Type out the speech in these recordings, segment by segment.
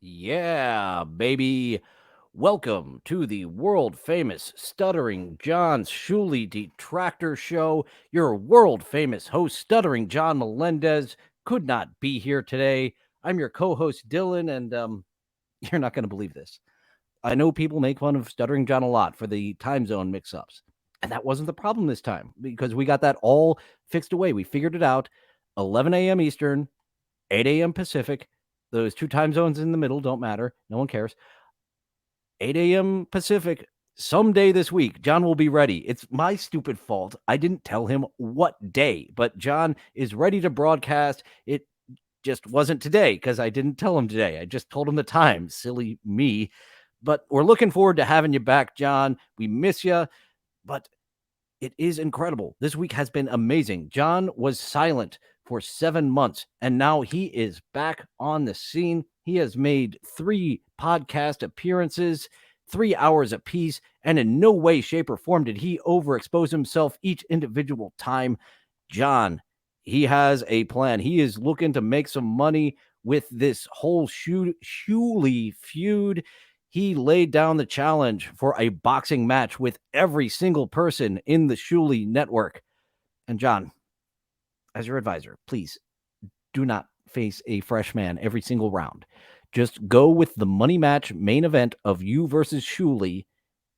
Yeah, baby. Welcome to the world famous Stuttering John's Shuli Detractor Show. Your world famous host, Stuttering John Melendez, could not be here today. I'm your co host, Dillon, and you're not going to believe this. I know people make fun of Stuttering John a lot for the time zone mix ups. And that wasn't the problem this time because we got that all fixed away. We figured it out. 11 a.m. Eastern, 8 a.m. Pacific. Those two time zones in the middle don't matter. No one cares. 8 a.m. Pacific. Someday this week, John will be ready. It's my stupid fault. I didn't tell him what day, but John is ready to broadcast. It just wasn't today because I didn't tell him today. I just told him the time. Silly me. But we're looking forward to having you back, John. We miss you, but it is incredible. This week has been amazing. John was silent for 7 months, and now he is back on the scene. He has made 3 podcast appearances, 3 hours apiece, and in no way, shape, or form did he overexpose himself each individual time. John, he has a plan. He is looking to make some money with this whole Shuli feud. He laid down the challenge for a boxing match with every single person in the Shuli network. And John, as your advisor, please do not face a fresh man every single round. Just go with the money match main event of you versus Shuli,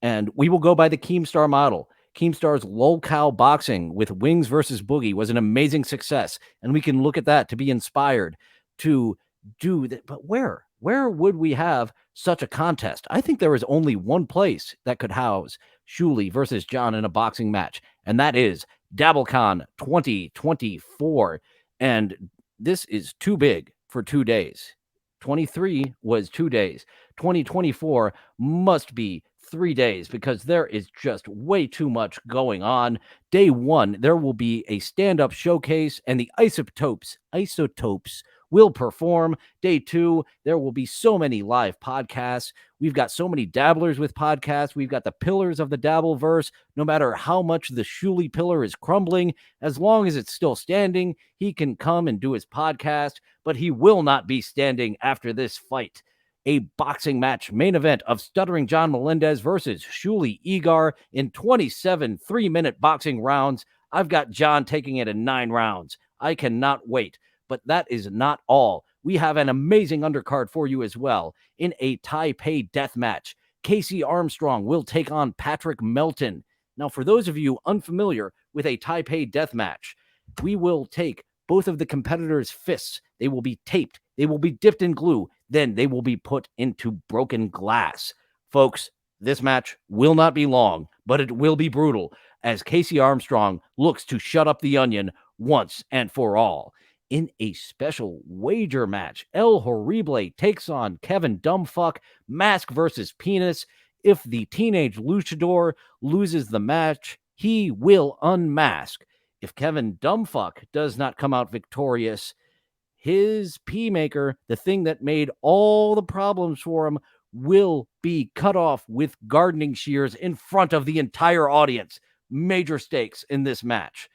and we will go by the Keemstar model. Keemstar's lolcow boxing with Wings versus Boogie was an amazing success, and we can look at that to be inspired to do that. But where would we have such a contest? I think there is only one place that could house Shuli versus John in a boxing match, and that is DabbleCon 2024. And this is too big for 2 days. 23 was 2 days. 2024 must be 3 days because there is just way too much going on. Day 1, there will be a stand-up showcase and the isotopes will perform. Day 2, there will be so many live podcasts. We've got so many dabblers with podcasts. We've got the pillars of the Dabbleverse. No matter how much the Shuli pillar is crumbling, as long as it's still standing, he can come and do his podcast, but he will not be standing after this fight. A boxing match main event of Stuttering John Melendez versus Shuli Egar in 27 3-minute boxing rounds. I've got John taking it in 9 rounds. I cannot wait. But that is not all. We have an amazing undercard for you as well. In a Taipei death match, Casey Armstrong will take on Patrick Melton. Now, for those of you unfamiliar with a Taipei death match, we will take both of the competitors' fists. They will be taped. They will be dipped in glue. Then they will be put into broken glass. Folks, this match will not be long, but it will be brutal as Casey Armstrong looks to shut up the onion once and for all. In a special wager match, El Horrible takes on Kevin Dumbfuck, Mask versus Penis. If the teenage luchador loses the match, he will unmask. If Kevin Dumbfuck does not come out victorious, his pea maker, the thing that made all the problems for him, will be cut off with gardening shears in front of the entire audience. Major stakes in this match.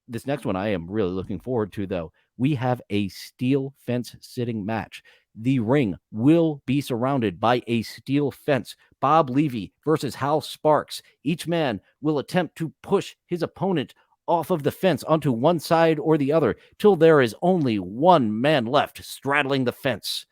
This next one I am really looking forward to, though. We have a steel fence sitting match. The ring will be surrounded by a steel fence. Bob Levy versus Hal Sparks. Each man will attempt to push his opponent off of the fence onto one side or the other till there is only one man left straddling the fence.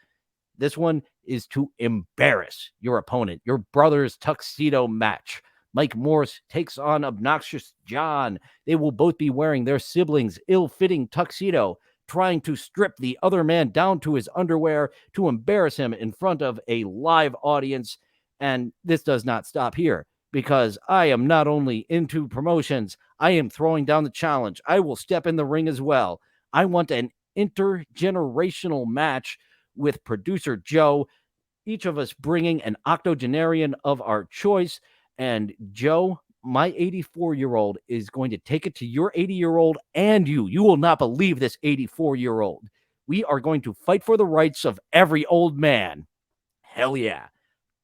This one is to embarrass your opponent, your brother's tuxedo match. Mike Morse takes on Obnoxious John. They will both be wearing their siblings' ill-fitting tuxedo, trying to strip the other man down to his underwear to embarrass him in front of a live audience. And this does not stop here, because I am not only into promotions, I am throwing down the challenge. I will step in the ring as well. I want an intergenerational match with producer Joe, each of us bringing an octogenarian of our choice. And Joe, my 84-year-old is going to take it to your 80-year-old and you. You will not believe this 84-year-old. We are going to fight for the rights of every old man. Hell yeah.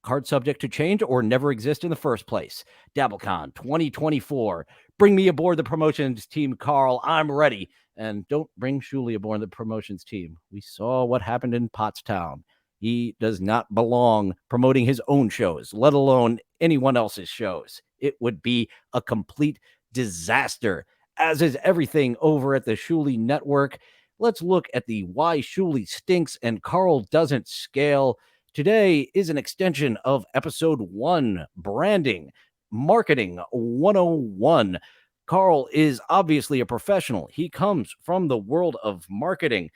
Card subject to change or never exist in the first place. DabbleCon 2024. Bring me aboard the promotions team, Carl. I'm ready. And don't bring Shuli aboard the promotions team. We saw what happened in Pottstown. He does not belong promoting his own shows, let alone anyone else's shows. It would be a complete disaster, as is everything over at the Shuli Network. Let's look at the Why Shuli Stinks and Carl Doesn't Scale. Today is an extension of episode 1, Branding, Marketing 101. Carl is obviously a professional. He comes from the world of marketing.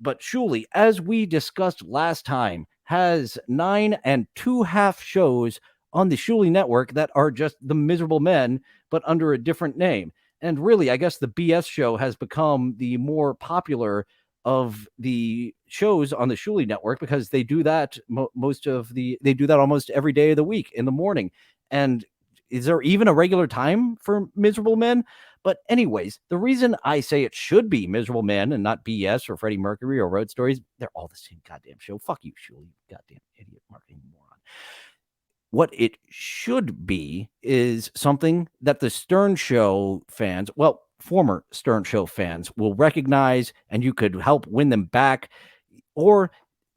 But Shuli, as we discussed last time, has 9 2.5 shows on the Shuli Network that are just the Miserable Men, but under a different name. And really, I guess the BS show has become the more popular of the shows on the Shuli Network because they do that they do that almost every day of the week in the morning. And is there even a regular time for Miserable Men? But anyways, the reason I say it should be Miserable Men and not BS or Freddie Mercury or Road Stories, they're all the same goddamn show. Fuck you, Shuli, goddamn idiot marketing moron. What it should be is something that the Stern Show fans, well, former Stern Show fans, will recognize, and you could help win them back, or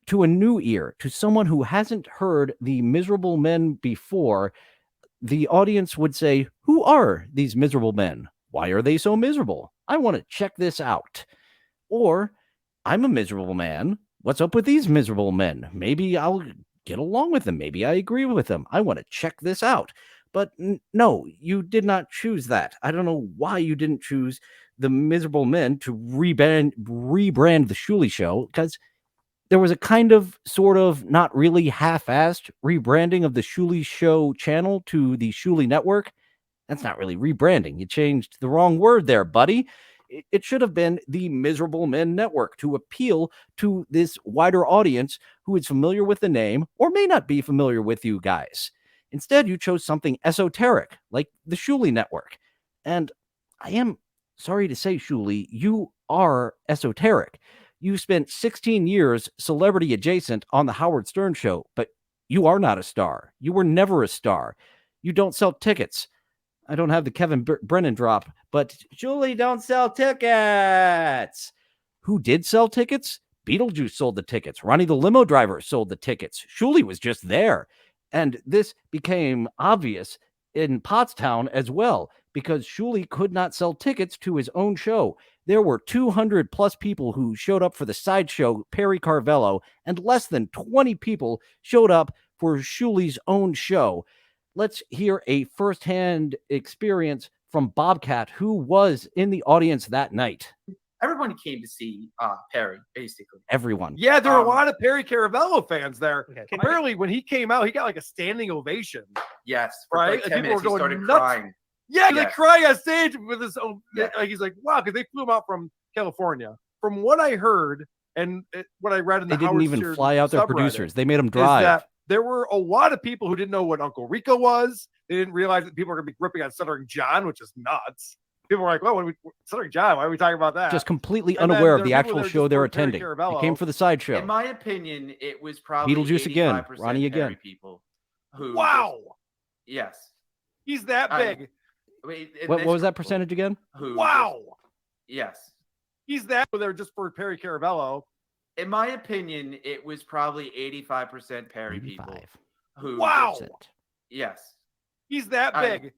to a new ear, to someone who hasn't heard the Miserable Men before. The audience would say, who are these miserable men? Why are they so miserable? I want to check this out. Or, I'm a miserable man. What's up with these miserable men? Maybe I'll get along with them. Maybe I agree with them. I want to check this out. But no, you did not choose that. I don't know why you didn't choose the miserable men to rebrand the Shuli Show, because there was a kind of, sort of, not really half-assed rebranding of the Shuli Show channel to the Shuli Network. That's not really rebranding. You changed the wrong word there, buddy. It should have been the Miserable Men Network to appeal to this wider audience who is familiar with the name or may not be familiar with you guys. Instead, you chose something esoteric like the Shuli Network. And I am sorry to say, Shuli, you are esoteric. You spent 16 years celebrity adjacent on the Howard Stern Show, but you are not a star. You were never a star. You don't sell tickets. I don't have the Kevin Brennan drop, but Shuli don't sell tickets. Who did sell tickets? Beetlejuice sold the tickets. Ronnie the limo driver sold the tickets. Shuli was just there. And this became obvious in Pottstown as well, because Shuli could not sell tickets to his own show. There were 200 plus people who showed up for the sideshow Perry Carvello, and less than 20 people showed up for Shuli's own show. Let's hear a firsthand experience from Bobcat, who was in the audience that night. Everyone came to see Perry, basically. Everyone. Yeah, there were a lot of Perry Caravello fans there. Okay. Apparently, when he came out, he got like a standing ovation. Yes, right. Like 10 minutes, people were going he started nuts. Crying. Yeah, like crying on stage with his own. Yeah. Like he's like, wow, because they flew him out from California. From what I heard and what I read in the they didn't Howard even Stern fly out their producers. They made them drive. That there were a lot of people who didn't know what Uncle Rico was. They didn't realize that people were going to be ripping on Stuttering John, which is nuts. People were like, "Well, Stuttering John, why are we talking about that?" Just completely unaware of the actual show they're attending. They came for the sideshow. In my opinion, it was probably Beetlejuice again, Ronnie again. People who yes, he's that big. What was that percentage again? Yes, he's that. They're just for Perry Caravello. In my opinion, it was probably 85% Perry 85. people. Who yes, he's that big.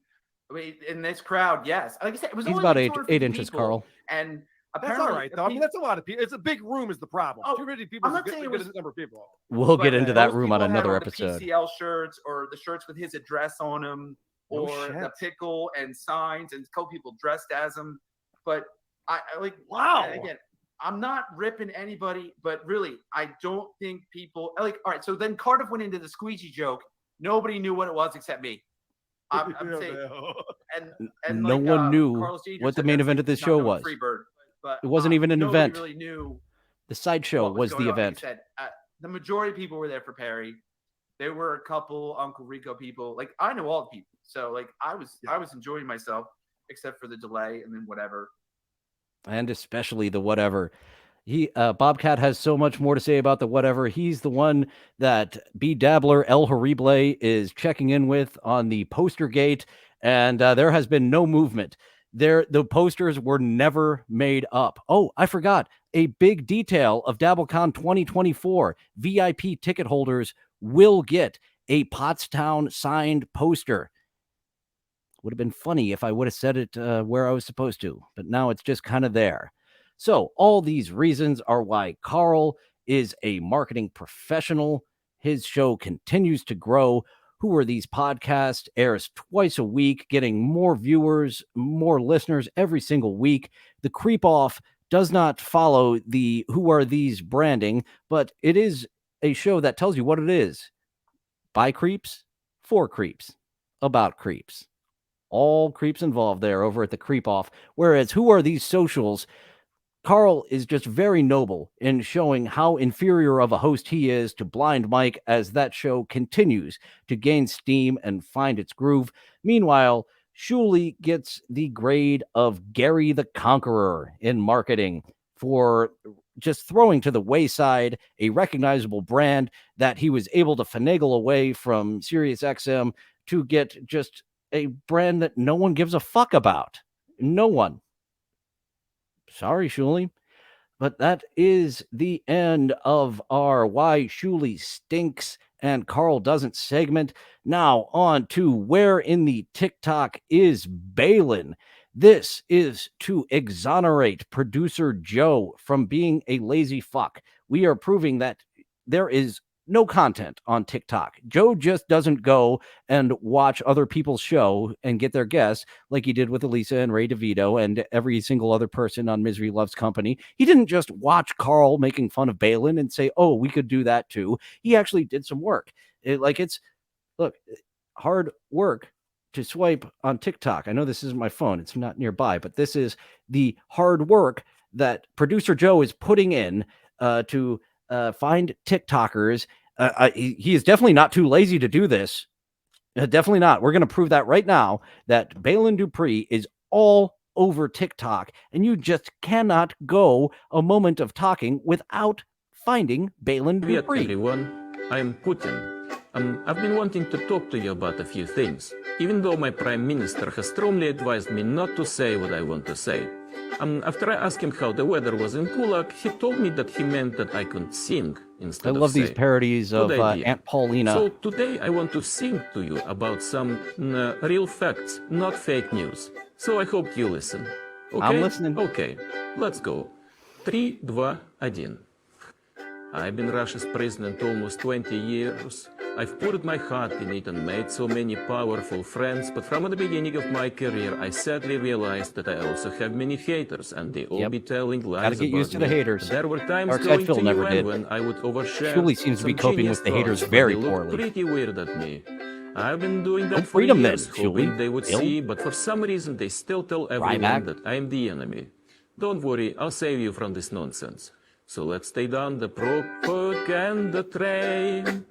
In this crowd, yes. Like I said, it was he's only about like 8 inches, people, Carl. And that's all right, though. I mean, that's a lot of people. It's a big room is the problem. Oh, too many people. I'm not saying it was a number of people. We'll get into that room on another on episode. The PCL shirts or the shirts with his address on them, or the pickle and signs, and a couple people dressed as him. But I like again. I'm not ripping anybody, but really, I don't think people like. All right, so then Cardiff went into the squeegee joke. Nobody knew what it was except me. I'm saying, and no one knew what the main event of this show was. Freebird, but it wasn't even an event. Really knew the sideshow was the event. Like I said, the majority of people were there for Perry. There were a couple Uncle Rico people. Like I know all the people, so like I was enjoying myself, except for the delay and then whatever. And especially the whatever. Bobcat has so much more to say about the whatever. He's the one that B Dabbler El Horrible is checking in with on the poster gate, and there has been no movement. The posters were never made up. Oh, I forgot a big detail of DabbleCon 2024. VIP ticket holders will get a Pottstown signed poster. Would have been funny if I would have said it where I was supposed to, but now it's just kind of there. So all these reasons are why Carl is a marketing professional. His show continues to grow. Who Are These Podcasts airs twice a week, getting more viewers, more listeners every single week. The Creep Off does not follow the Who Are These branding, but it is a show that tells you what it is. By creeps, for creeps, about creeps. All creeps involved there over at the Creep Off. Whereas Who Are These Socials? Carl is just very noble in showing how inferior of a host he is to Blind Mike as that show continues to gain steam and find its groove. Meanwhile, Shuli gets the grade of Gary the Conqueror in marketing for just throwing to the wayside a recognizable brand that he was able to finagle away from SiriusXM to get just a brand that no one gives a fuck about. No one. Sorry, Shuli. But that is the end of our Why Shuli Stinks and Carl Doesn't segment. Now on to Where in the TikTok is Balin. This is to exonerate producer Joe from being a lazy fuck. We are proving that there is no content on TikTok. Joe just doesn't go and watch other people's show and get their guests like he did with Elisa and Ray DeVito and every single other person on Misery Loves Company. He didn't just watch Carl making fun of Balin and say, oh, we could do that too. He actually did some work. Look, hard work to swipe on TikTok. I know this isn't my phone. It's not nearby, but this is the hard work that producer Joe is putting in to find TikTokers. He is definitely not too lazy to do this. Definitely not. We're going to prove that right now that Balin Dupree is all over TikTok, and you just cannot go a moment of talking without finding Balin Dupree. Привет, everyone. I'm Putin. I've been wanting to talk to you about a few things, even though my prime minister has strongly advised me not to say what I want to say. After I asked him how the weather was in Kulak, he told me that he meant that I could sing instead of say. I love these parodies of Aunt Paulina. So today I want to sing to you about some real facts, not fake news. So I hope you listen. Okay? I'm listening. Okay, let's go. 3, 2, 1. I've been Russia's president almost 20 years. I've poured my heart in it and made so many powerful friends, but from the beginning of my career, I sadly realized that I also have many haters, and they all be telling lies Gotta get about used to me. the haters. There were times Dark Side going Phil to never UN did. when I would overshare. Shuli seems to be some coping genius with the haters thoughts, but very they looked poorly. pretty weird at me. I've been doing that Don't for feed 'em then, years, hoping Shuli. they would Phil. see, but for some reason they still tell everyone Ryback. that I'm the enemy. Don't worry, I'll save you from this nonsense. So let's stay down the propaganda train,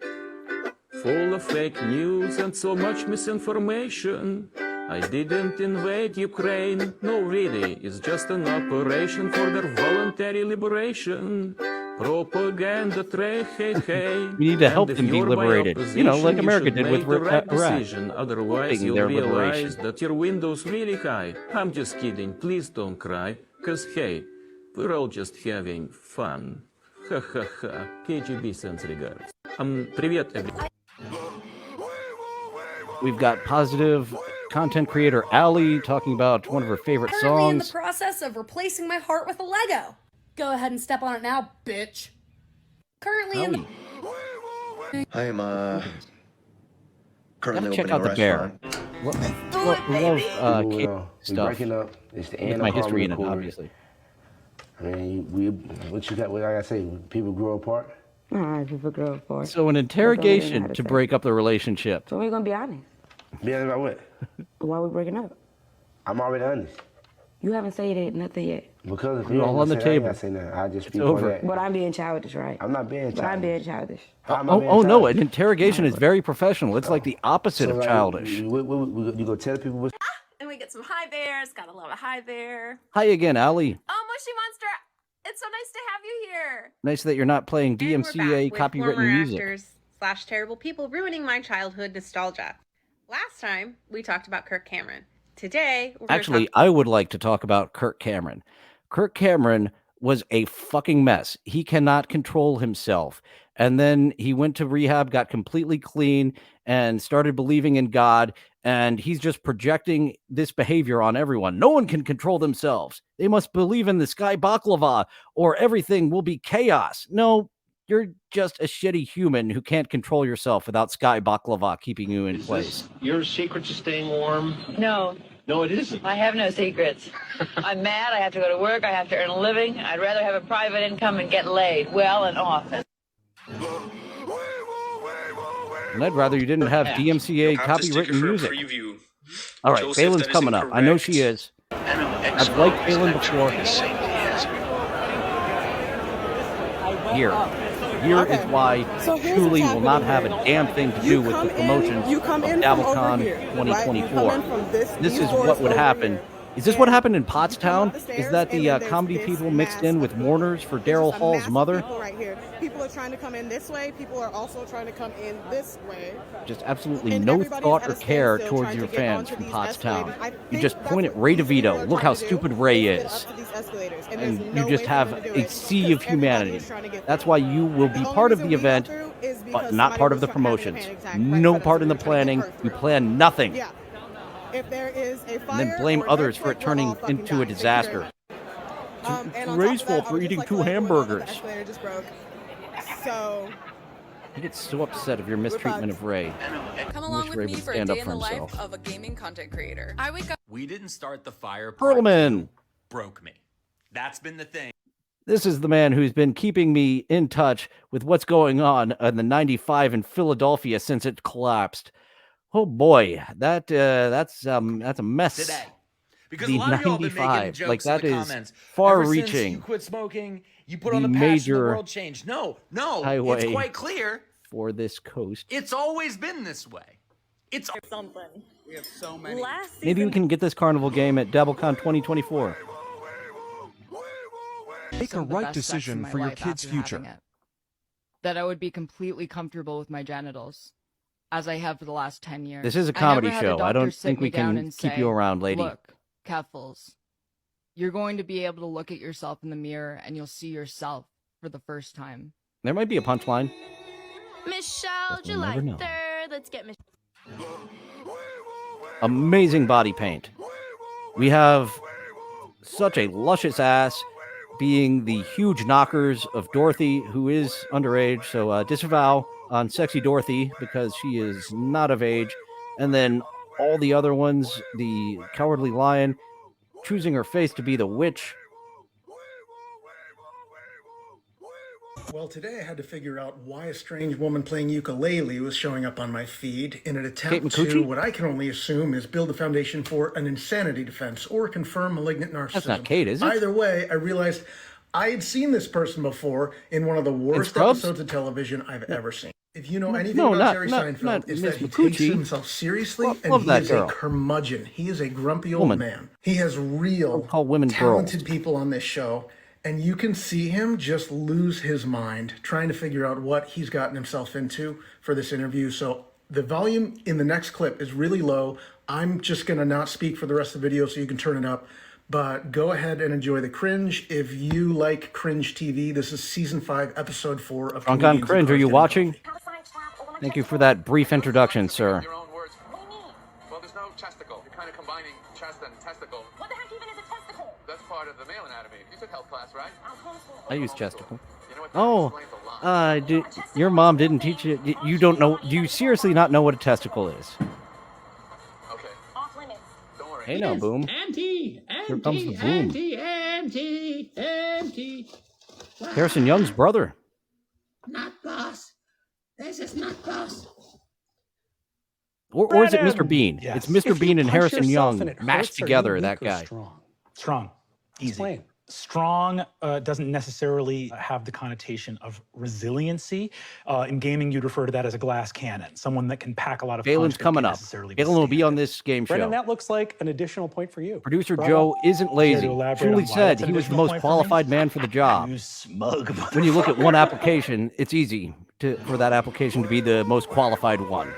full of fake news and so much misinformation. I didn't invade Ukraine, no really, it's just an operation for their voluntary liberation. Propaganda train, hey, hey. We need to help And if them be you're by liberated. You know, like opposition, you America should did with make the right Iraq. decision. Otherwise, Hoping you'll their realize liberation. that your window's really high. I'm just kidding, please don't cry. Cause hey, we're all just having fun. Ха ха ха. KGB sends regards. Привет, everyone. We've got positive content creator Allie talking about one of her favorite Currently in the songs. process of replacing my heart with a Lego. Go ahead and step on it now, bitch. Currently in the... Allie, I'm gotta currently opening check out a the bear. restaurant. Love We kid we stuff breaking up. It's the with end my of history Harmony in it, Accord. obviously. I mean, what I gotta say, people grow apart. All right, people grow apart. So an know interrogation how to to say. break up the relationship. So we're gonna be honest. Be honest about what? Why are we breaking up? I'm already honest. You haven't said it, nothing yet. Because if We're you all ain't on the gonna say that, I ain't table. gotta say nothing. I just It's be part of over. that. But I'm being childish, right? I'm not being But I'm childish. being childish. How am I being Oh no, childish? an interrogation is very professional. It's like the opposite So, of like, childish. You go tell people what's And we get some hi bears. Gotta love a hi bear. Hi again, Allie. Oh, Mushy Monster, it's so nice to have you here. Nice that you're not playing And we're back DMCA with copywritten former music. actors / terrible people ruining my childhood nostalgia. Last time we talked about Kirk Cameron. Today, Actually, I would like to talk about Kirk Cameron. Kirk Cameron was a fucking mess. He cannot control himself. And then he went to rehab, got completely clean, and started believing in God. And he's just projecting this behavior on everyone. No one can control themselves. They must believe in the sky baklava, or everything will be chaos. No, you're just a shitty human who can't control yourself without sky baklava keeping you in place. Your secret to staying warm? No. No, it isn't. I have no secrets. I'm mad. I have to go to work. I have to earn a living. I'd rather have a private income and get laid well and often. And I'd rather you didn't have DMCA copywritten music. All right, Balin's coming up. I know she is. I've liked Balin before. Here is why Shuli will not have a damn thing to do with the promotion of DabbleCon 2024. This is what would happen. Is this what happened in Pottstown? Is that the comedy people mixed in with mourners for Daryl Hall's mother? Right here. People are trying to come in this way. People are also trying to come in this way. Just absolutely no thought or care towards your fans from Pottstown. You just point at Ray DeVito. Look how stupid Ray is. And you just have a sea of humanity. That's why you will be part of the event, but not part of the promotions. No part in the planning. You plan nothing. If there is a fire, and then blame others for it turning into a disaster. It's Ray's fault for eating 2 hamburgers. So I get so upset of your mistreatment of Ray. Come along with me for a day in the life of a gaming content creator. I wake up. We didn't start the fire. Perlman broke me. That's been the thing. This is the man who's been keeping me in touch with what's going on the 95 in Philadelphia since it collapsed. Oh boy, that's a mess. Today. Because the a lot of y'all been 95, making jokes like that in the is comments. far-reaching. Ever since you quit smoking, you put on the passion, the world changed. No, it's quite clear. For this coast. It's always been this way. It's something. We have so many. Maybe we can get this carnival game at DabbleCon 2024. Make a right decision for your kid's future. That I would be completely comfortable with my genitals, as I have for the last 10 years. This is a comedy show. I don't think we can keep you around, lady. Look, Keffels, you're going to be able to look at yourself in the mirror and you'll see yourself for the first time. There might be a punchline. Michelle, July 3rd. Let's get Michelle. Amazing body paint. We have such a luscious ass, being the huge knockers of Dorothy, who is underage. So disavow on sexy Dorothy because she is not of age. And then all the other ones, the Cowardly Lion, choosing her face to be the witch. Well, today I had to figure out why a strange woman playing ukulele was showing up on my feed in an attempt to, what I can only assume, is build a foundation for an insanity defense or confirm malignant narcissism. That's not Kate, is it? Either way, I realized I had seen this person before in one of the worst episodes of television I've ever seen. If you know anything about Jerry Seinfeld, it's that he takes himself seriously and he is a curmudgeon. He is a grumpy old man. He has real talented people on this show. And you can see him just lose his mind trying to figure out what he's gotten himself into for this interview. So the volume in the next clip is really low. I'm just going to not speak for the rest of the video so you can turn it up. But go ahead and enjoy the cringe. If you like cringe TV, this is season 5, episode 4 of Drunk on Cringe. Are you watching? Thank you for that brief introduction, sir. Well, there's no testicle. You're kind of combining chest and testicle. What the heck even is a testicle? That's part of the male anatomy. You took health class, right? I use chesticle. Your mom didn't teach you. You don't know. Do you seriously not know what a testicle is? Okay. Off limits. Don't worry. Hey now, Boom. Here comes the Boom. Harrison Young's brother. Not boss. This is not boss. Or is it Mr. Bean? Yes. It's Mr. Bean and Harrison Young mashed together, that guy. Strong. Easy. Explain. Strong doesn't necessarily have the connotation of resiliency. In gaming, you'd refer to that as a glass cannon, someone that can pack a lot of punch. Balin's coming up. Balin will be on this game show. Brendan, that looks like an additional point for you. Producer Joe isn't lazy. Shuli said he was the most qualified man for the job. You smug. When you look at one application, it's easy for that application to be the most qualified one.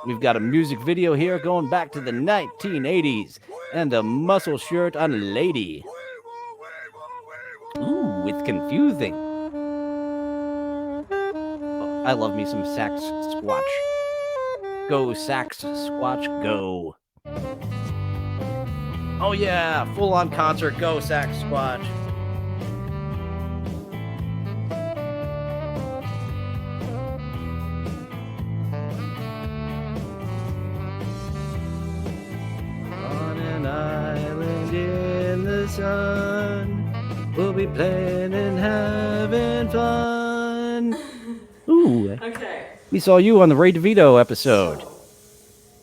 We've got a music video here going back to the 1980s and a muscle shirt on a lady. Ooh, it's confusing. Oh, I love me some sax squatch. Go sax squatch, go. Oh yeah, full-on concert, go sax squatch. On an island in the sun, we'll be playing and having fun. Ooh. Okay. We saw you on the Ray DeVito episode.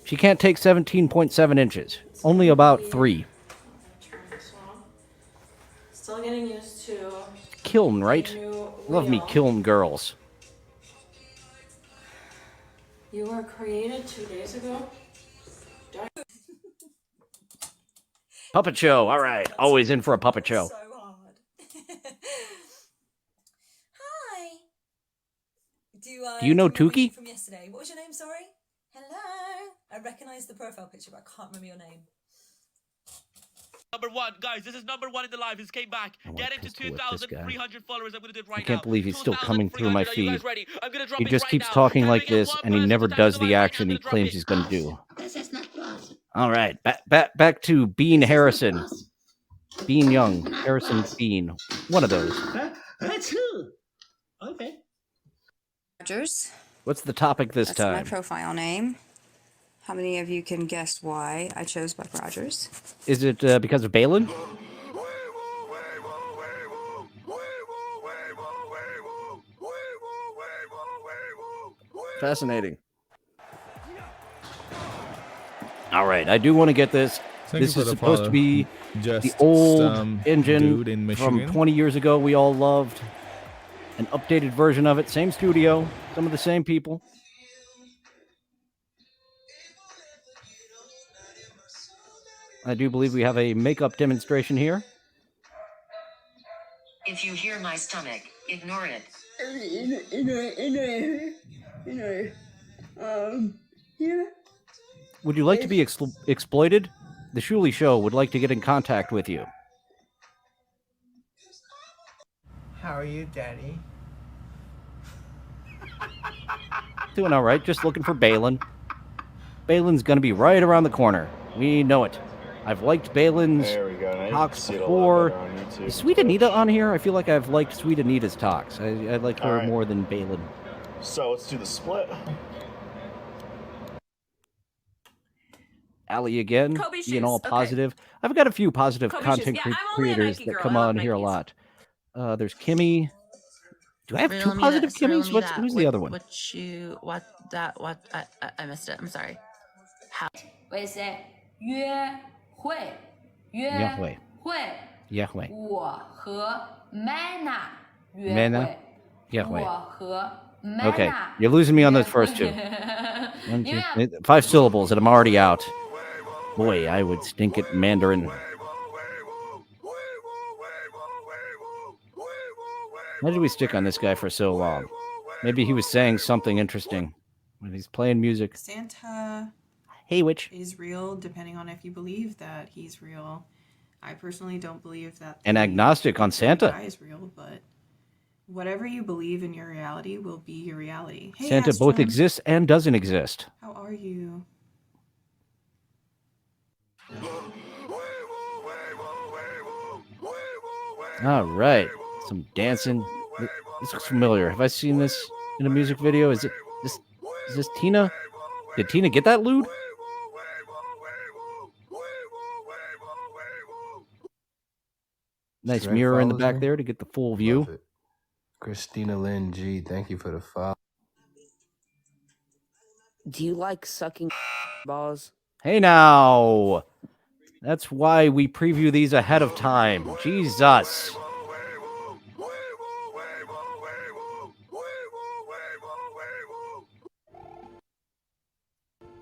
She can't take 17.7 inches. Only about 3. Turn this on. Still getting used to. Kiln, right? Love me kiln girls. You were created 2 days ago? Puppet show. All right. Always in for a puppet show. So hard. Hi. Do you know Tukey? From yesterday. What was your name, sorry? Hello. I recognize the profile picture, but I can't remember your name. Number 1, guys, this is number 1 in the live. He's came back. Get him to 2,300 followers. I'm gonna do it right now. I can't believe he's still coming through my feed. He Just keeps talking like this, and he never does the action he claims he's going to do. All right, back to Bean Harrison. Bean Young. Harrison Bean. One of those. That's who. Okay. Rogers. What's the topic this That's time? my profile name. How many of you can guess why I chose Buck Rogers? Is it because of Balin? Fascinating. All right, I do want to get this. This is supposed to be the old engine from 20 years ago we all loved. An updated version of it. Same studio. Some of the same people. I do believe we have a makeup demonstration here. If you hear my stomach, ignore it. Yeah. Would you like to be exploited? The Shuli Show would like to get in contact with you. How are you, Daddy? Doing all right, just looking for Balin. Balin's going to be right around the corner. We know it. I've liked Balin's talks before. Is Sweet Anita on here? I feel like I've liked Sweet Anita's talks. I like her more than Balin. So let's do the split. Allie again, being all positive. I've got a few positive content creators that come on here a lot. There's Kimmy. Do I have two positive Kimmys? Who's the other one? I missed it. I'm sorry. What is it? 约会，约会， Yahweh. 我和 Mana 约 Mana? 会， Yahweh. 我和 Mana Okay, you're losing me on those first two. 5 syllables and I'm already out. Boy, I would stink at Mandarin. Why did we stick on this guy for so long? Maybe he was saying something interesting when he's playing music. Santa Hey, witch. is real, depending on if you believe that he's real. I personally don't believe that. An agnostic on Santa. Guy is real, but whatever you believe in your reality will be your reality. Hey, Santa Astron, both exists and doesn't exist. How are you? All right, some dancing. This looks familiar. Have I seen this in a music video? Is this Tina? Did Tina get that lewd? Nice mirror in the back there to get the full view. Christina Lynn G, thank you for the follow. Do you like sucking balls? Hey now, that's why we preview these ahead of time. Jesus.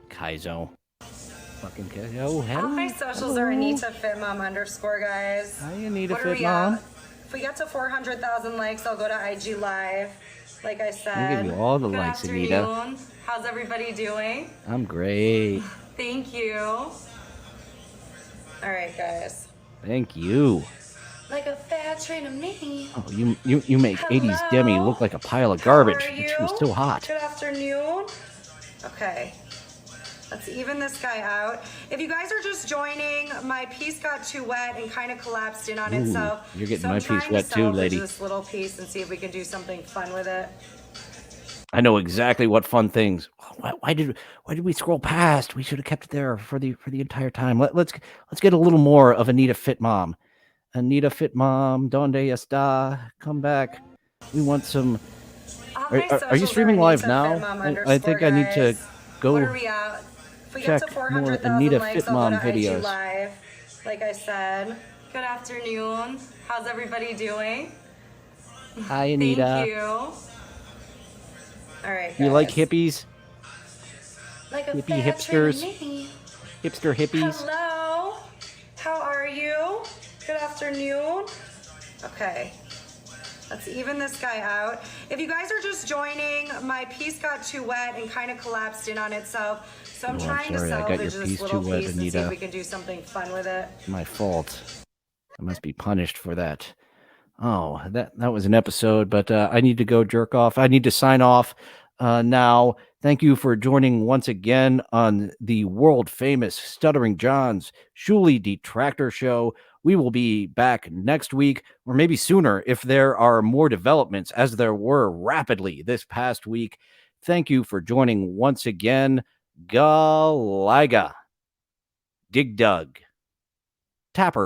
Kaizo. Fucking Kaizo. All my socials are Anita Fitmom _ guys. Hi, Anita What are we Fitmom. at? If we get to 400,000 likes, I'll go to IG Live. Like I said, I give you all the good likes, afternoon. Anita. How's everybody doing? I'm great. Thank you. All right, guys. Thank you. Like a fat train of me. Oh, you make 80s Demi look like a pile of garbage. How are you? She was so hot. Good afternoon. Okay. Let's even this guy out. If you guys are just joining, my piece got too wet and kind of collapsed in on itself. You're getting so my I'm piece trying wet to too, salvage lady. this little piece and see if we can do something fun with it. I know exactly what fun things. Why did we scroll past? We should have kept it there for the entire time. Let's get a little more of Anita Fit Mom. Anita Fit Mom, donde está? Come back. We want some. Are you streaming live now? I think I need to go What are we at? If we check get to more 400,000 Anita likes, Fit I'll Mom go to IG videos. Live. Like I said, good afternoon. How's everybody doing? Hi, Anita. Thank you. All right, guys. You like hippies? Like a Hippie fat train of hipsters? me. Hipster hippies? Hello. How are you? Good afternoon. Okay. Let's even this guy out. If you guys are just joining, my piece got too wet and kind of collapsed in on itself. So I'm trying to sorry, I got salvage your this piece little too wet, piece and see Anita. if we can do something fun with it. My fault. I must be punished for that. Oh, that was an episode, but I need to go jerk off. I need to sign off now. Thank you for joining once again on the world famous Stuttering John's Shuli Detractor Show. We will be back next week, or maybe sooner if there are more developments, as there were rapidly this past week. Thank you for joining once again. Galaga. Dig Dug. Tapper.